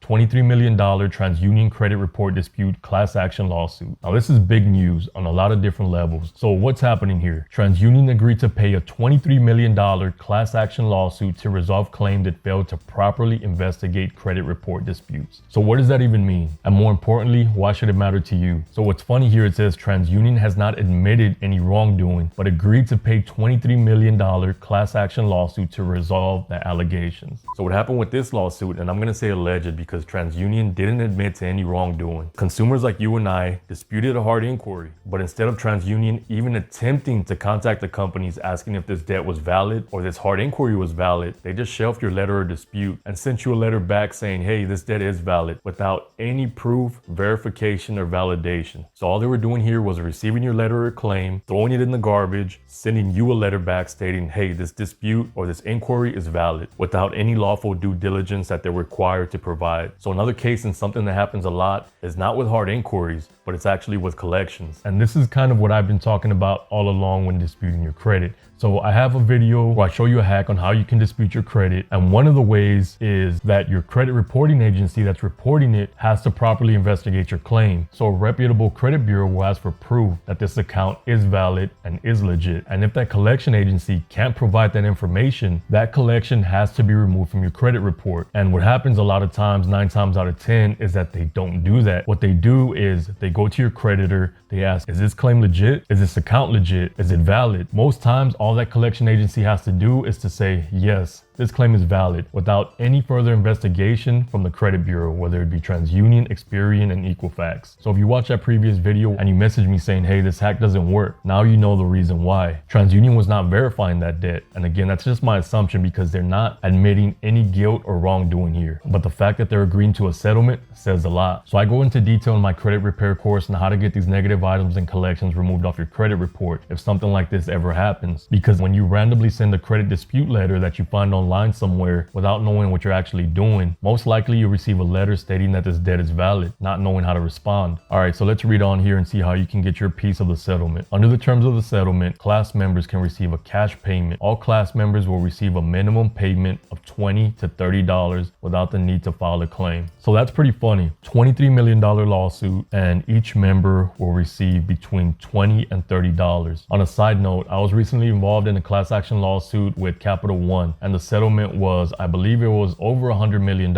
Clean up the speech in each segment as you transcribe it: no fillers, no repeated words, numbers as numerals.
$23 million TransUnion credit report dispute class action lawsuit. Now this is big news on a lot of different levels. So what's happening here? TransUnion agreed to pay a $23 million class action lawsuit to resolve claims that failed to properly investigate credit report disputes. So what does that even mean? And more importantly, why should it matter to you? So what's funny here, it says TransUnion has not admitted any wrongdoing, but agreed to pay $23 million class action lawsuit to resolve the allegations. So what happened with this lawsuit, and I'm going to say alleged because TransUnion didn't admit to any wrongdoing. Consumers like you and I disputed a hard inquiry, but instead of TransUnion even attempting to contact the companies asking if this debt was valid or this hard inquiry was valid, they just shelved your letter of dispute and sent you a letter back saying, hey, this debt is valid, without any proof, verification, or validation. So all they were doing here was receiving your letter of claim, throwing it in the garbage, sending you a letter back stating, hey, this dispute or this inquiry is valid, without any lawful due diligence that they're required to provide. So another case and something that happens a lot is not with hard inquiries, but it's actually with collections. And this is kind of what I've been talking about all along when disputing your credit. So I have a video where I show you a hack on how you can dispute your credit. And one of the ways is that your credit reporting agency that's reporting it has to properly investigate your claim. So a reputable credit bureau will ask for proof that this account is valid and is legit. And if that collection agency can't provide that information, that collection has to be removed from your credit report. And what happens a lot of times, 9 times out of 10, is that they don't do that. What they do is they go to your creditor, they ask, is this claim legit? Is this account legit? Is it valid? Most times, all that collection agency has to do is to say, yes, this claim is valid, without any further investigation from the credit bureau, whether it be TransUnion, Experian, and Equifax. So if you watch that previous video and you message me saying, hey, this hack doesn't work, now you know the reason why. TransUnion was not verifying that debt. And again, that's just my assumption because they're not admitting any guilt or wrongdoing here. But the fact that they're agreeing to a settlement says a lot. So I go into detail in my credit repair course on how to get these negative items and collections removed off your credit report if something like this ever happens. Because when you randomly send a credit dispute letter that you find online somewhere without knowing what you're actually doing, most likely you'll receive a letter stating that this debt is valid, not knowing how to respond. All right, so let's read on here and see how you can get your piece of the settlement. Under the terms of the settlement, class members can receive a cash payment. All class members will receive a minimum payment of $20 to $30 without the need to file a claim. So that's pretty funny. $23 million lawsuit, and each member will receive between $20 and $30. On a side note, I was recently involved in a class action lawsuit with Capital One, and the settlement was, I believe it was over $100 million.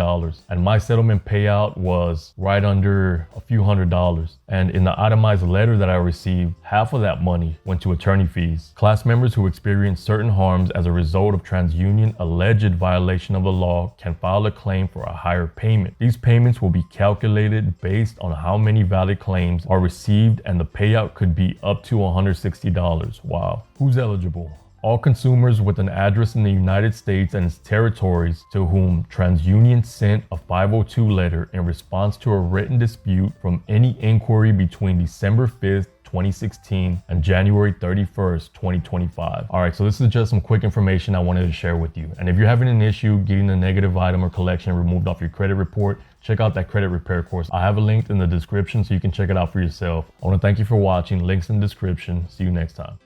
And my settlement payout was right under a few $100s. And in the itemized letter that I received, half of that money went to attorney fees. Class members who experience certain harms as a result of TransUnion alleged violation of the law can file a claim for a higher payment. These payments will be calculated based on how many valid claims are received, and the payout could be up to $160. Wow. Who's eligible? All consumers with an address in the United States and its territories to whom TransUnion sent a 502 letter in response to a written dispute from any inquiry between December 5th, 2016 and January 31st, 2025. All right, so this is just some quick information I wanted to share with you. And if you're having an issue getting a negative item or collection removed off your credit report, check out that credit repair course. I have a link in the description so you can check it out for yourself. I want to thank you for watching. Links in the description. See you next time.